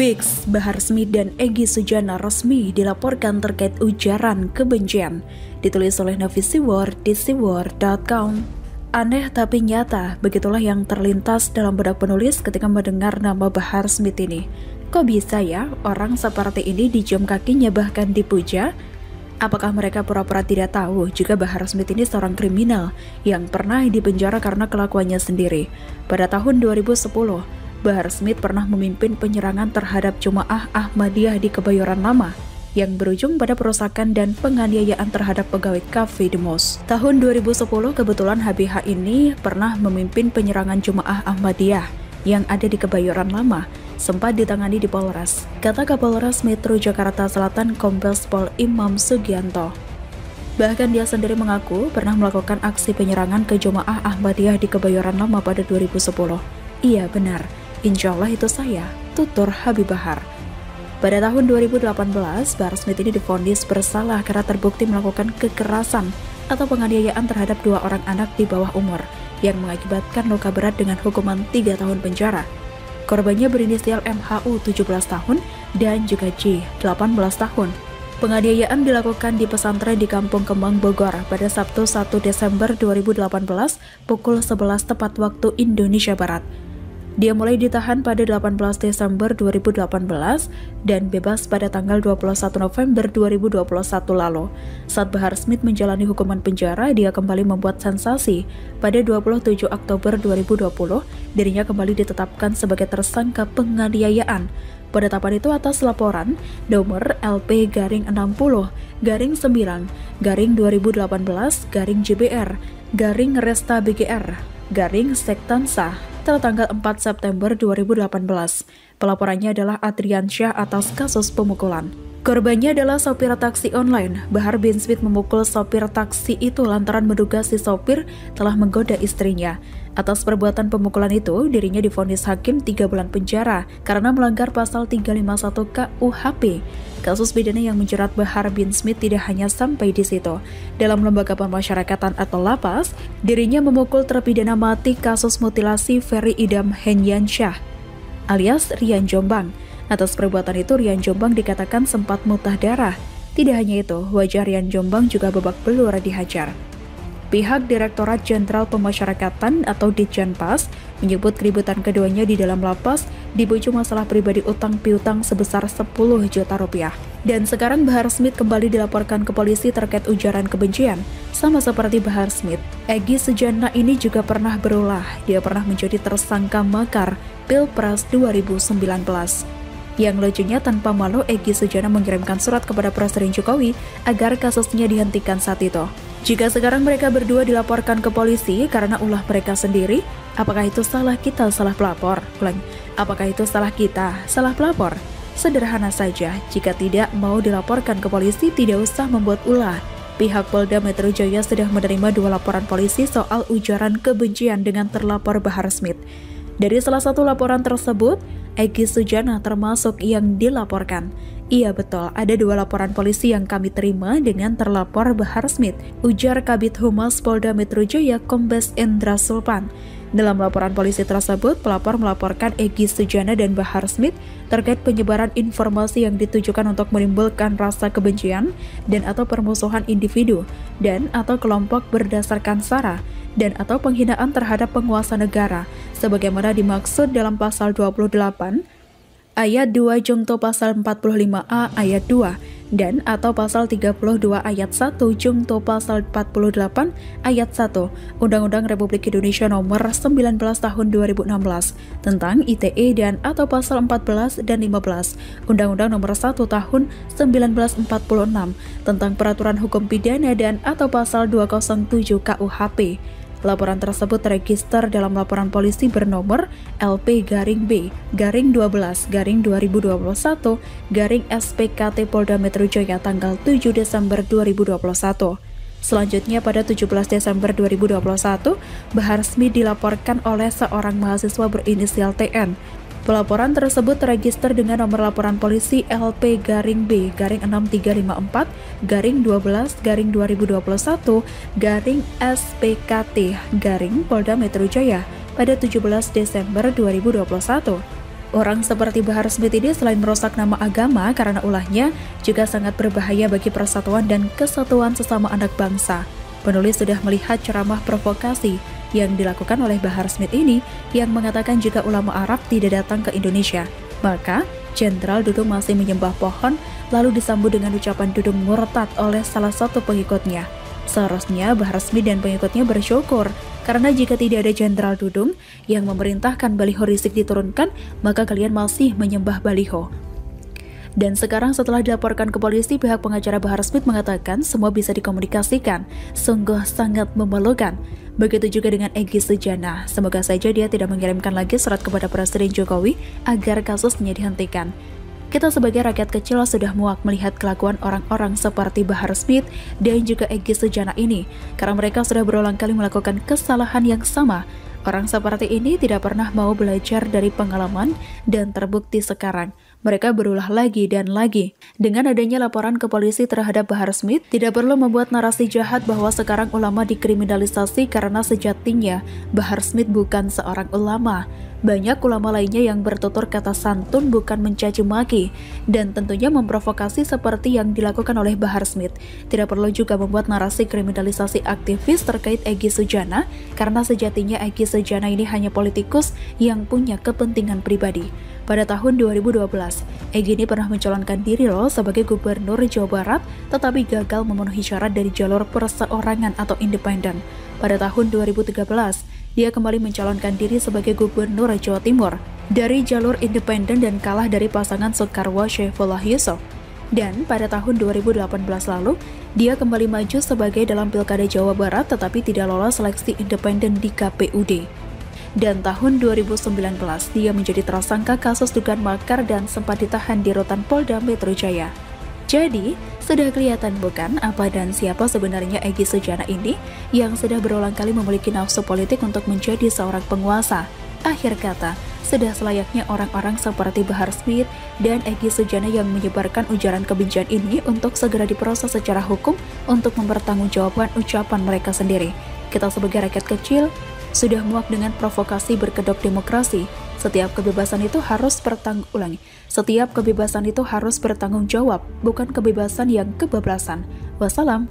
Fix, Bahar Smith dan Egy Sujana resmi dilaporkan terkait ujaran kebencian. Ditulis oleh Navi Siwar di siwar.com. Aneh tapi nyata, begitulah yang terlintas dalam benak penulis ketika mendengar nama Bahar Smith ini. Kok bisa ya orang seperti ini dijam kakinya bahkan dipuja? Apakah mereka pura-pura tidak tahu jika Bahar Smith ini seorang kriminal yang pernah dipenjara karena kelakuannya sendiri? Pada tahun 2010, Bahar Smith pernah memimpin penyerangan terhadap jemaah Ahmadiyah di Kebayoran Lama yang berujung pada perusakan dan penganiayaan terhadap pegawai Cafe The Mosque. Tahun 2010 kebetulan HBH ini pernah memimpin penyerangan jemaah Ahmadiyah yang ada di Kebayoran Lama, sempat ditangani di Polres, kata Kapolres Metro Jakarta Selatan Kombes Pol Imam Sugianto. Bahkan dia sendiri mengaku pernah melakukan aksi penyerangan ke jemaah Ahmadiyah di Kebayoran Lama pada 2010. Iya benar, insya Allah itu saya, tutur Habib Bahar. Pada tahun 2018, Bahar Smith ini divonis bersalah karena terbukti melakukan kekerasan atau penganiayaan terhadap 2 orang anak di bawah umur yang mengakibatkan luka berat dengan hukuman 3 tahun penjara. Korbannya berinisial MHU 17 tahun dan juga J 18 tahun. Penganiayaan dilakukan di pesantren di Kampung Kembang, Bogor pada Sabtu 1 Desember 2018 pukul 11 tepat waktu Indonesia Barat. Dia mulai ditahan pada 18 Desember 2018 dan bebas pada tanggal 21 November 2021 lalu. Saat Bahar Smith menjalani hukuman penjara, dia kembali membuat sensasi. Pada 27 Oktober 2020, dirinya kembali ditetapkan sebagai tersangka penganiayaan. Penetapan itu atas laporan nomor LP-60-2018-JBR-Resta-BGR-Sektansa tertanggal 4 September 2018. Pelaporannya adalah Adrian Syah atas kasus pemukulan. Korbannya adalah sopir taksi online. Bahar bin Smith memukul sopir taksi itu lantaran menduga si sopir telah menggoda istrinya. Atas perbuatan pemukulan itu, dirinya divonis hakim 3 bulan penjara karena melanggar pasal 351 KUHP. Kasus pidana yang menjerat Bahar bin Smith tidak hanya sampai di situ. Dalam lembaga pemasyarakatan atau lapas, dirinya memukul terpidana mati kasus mutilasi Ferry Idam Henyansyah alias Rian Jombang. Atas perbuatan itu, Rian Jombang dikatakan sempat muntah darah. Tidak hanya itu, wajah Rian Jombang juga babak belur dihajar. Pihak Direktorat Jenderal Pemasyarakatan atau Ditjenpas menyebut keributan keduanya di dalam lapas dipicu masalah pribadi utang piutang sebesar 10 juta rupiah. Dan sekarang Bahar Smith kembali dilaporkan ke polisi terkait ujaran kebencian. Sama seperti Bahar Smith, Egy Sujana ini juga pernah berulah. Dia pernah menjadi tersangka makar Pilpres 2019. Yang lucunya, tanpa malu Egy Sujana mengirimkan surat kepada Presiden Jokowi agar kasusnya dihentikan saat itu. Jika sekarang mereka berdua dilaporkan ke polisi karena ulah mereka sendiri, apakah itu salah kita salah pelapor? Apakah itu salah kita salah pelapor? Sederhana saja, jika tidak mau dilaporkan ke polisi tidak usah membuat ulah. Pihak Polda Metro Jaya sudah menerima 2 laporan polisi soal ujaran kebencian dengan terlapor Bahar Smith. Dari salah satu laporan tersebut, Egy Sujana termasuk yang dilaporkan. Iya betul, ada 2 laporan polisi yang kami terima dengan terlapor Bahar Smith, ujar Kabid Humas Polda Metro Jaya Kombes Endra Sulpan. Dalam laporan polisi tersebut, pelapor melaporkan Egy Sujana dan Bahar Smith terkait penyebaran informasi yang ditujukan untuk menimbulkan rasa kebencian dan atau permusuhan individu dan atau kelompok berdasarkan sara dan atau penghinaan terhadap penguasa negara sebagaimana dimaksud dalam pasal 28 ayat 2 Jungto pasal 45A ayat 2 dan atau pasal 32 ayat 1 Jungto pasal 48 ayat 1 Undang-Undang Republik Indonesia nomor 19 tahun 2016 tentang ITE dan atau pasal 14 dan 15 Undang-Undang nomor 1 tahun 1946 tentang peraturan hukum pidana dan atau pasal 207 KUHP. Laporan tersebut terregister dalam laporan polisi bernomor LP-B-12-2021-SPKT Polda Metro Jaya tanggal 7 Desember 2021. Selanjutnya pada 17 Desember 2021, Bahar Smith dilaporkan oleh seorang mahasiswa berinisial TN. Pelaporan tersebut terregister dengan nomor laporan polisi LP-B-6354-12-2021-SPKT Polda Metro Jaya pada 17 Desember 2021. Orang seperti Bahar Smith ini selain merusak nama agama karena ulahnya, juga sangat berbahaya bagi persatuan dan kesatuan sesama anak bangsa. Penulis sudah melihat ceramah provokasi yang dilakukan oleh Bahar Smith ini yang mengatakan jika ulama Arab tidak datang ke Indonesia, maka Jenderal Dudung masih menyembah pohon, lalu disambut dengan ucapan Dudung murtad oleh salah satu pengikutnya. Seharusnya Bahar Smith dan pengikutnya bersyukur, karena jika tidak ada Jenderal Dudung yang memerintahkan baliho Rizik diturunkan, maka kalian masih menyembah baliho. Dan sekarang setelah dilaporkan ke polisi, pihak pengacara Bahar Smith mengatakan semua bisa dikomunikasikan. Sungguh sangat memalukan. Begitu juga dengan Egy Sujana. Semoga saja dia tidak mengirimkan lagi surat kepada Presiden Jokowi agar kasusnya dihentikan. Kita sebagai rakyat kecil sudah muak melihat kelakuan orang-orang seperti Bahar Smith dan juga Egy Sujana ini, karena mereka sudah berulang kali melakukan kesalahan yang sama. Orang seperti ini tidak pernah mau belajar dari pengalaman dan terbukti sekarang. Mereka berulah lagi dan lagi. Dengan adanya laporan ke polisi terhadap Bahar Smith, tidak perlu membuat narasi jahat bahwa sekarang ulama dikriminalisasi karena sejatinya Bahar Smith bukan seorang ulama. Banyak ulama lainnya yang bertutur kata santun bukan mencaci maki dan tentunya memprovokasi seperti yang dilakukan oleh Bahar Smith. Tidak perlu juga membuat narasi kriminalisasi aktivis terkait Egy Sujana karena sejatinya Egy Sujana ini hanya politikus yang punya kepentingan pribadi. Pada tahun 2012, Egy ini pernah mencalonkan diri sebagai gubernur Jawa Barat tetapi gagal memenuhi syarat dari jalur perseorangan atau independen. Pada tahun 2013, dia kembali mencalonkan diri sebagai gubernur Jawa Timur dari jalur independen dan kalah dari pasangan Soekarwo Saifullah Yusuf. Dan pada tahun 2018 lalu, dia kembali maju sebagai dalam Pilkada Jawa Barat tetapi tidak lolos seleksi independen di KPUD. Dan tahun 2019, dia menjadi tersangka kasus dugaan makar dan sempat ditahan di rutan Polda Metro Jaya. Jadi, sudah kelihatan bukan apa dan siapa sebenarnya Egy Sujana ini yang sudah berulang kali memiliki nafsu politik untuk menjadi seorang penguasa. Akhir kata, sudah selayaknya orang-orang seperti Bahar Smith dan Egy Sujana yang menyebarkan ujaran kebencian ini untuk segera diproses secara hukum untuk mempertanggungjawabkan ucapan mereka sendiri. Kita sebagai rakyat kecil sudah muak dengan provokasi berkedok demokrasi. Setiap kebebasan itu harus Setiap kebebasan itu harus bertanggung jawab, bukan kebebasan yang kebablasan. Wassalam.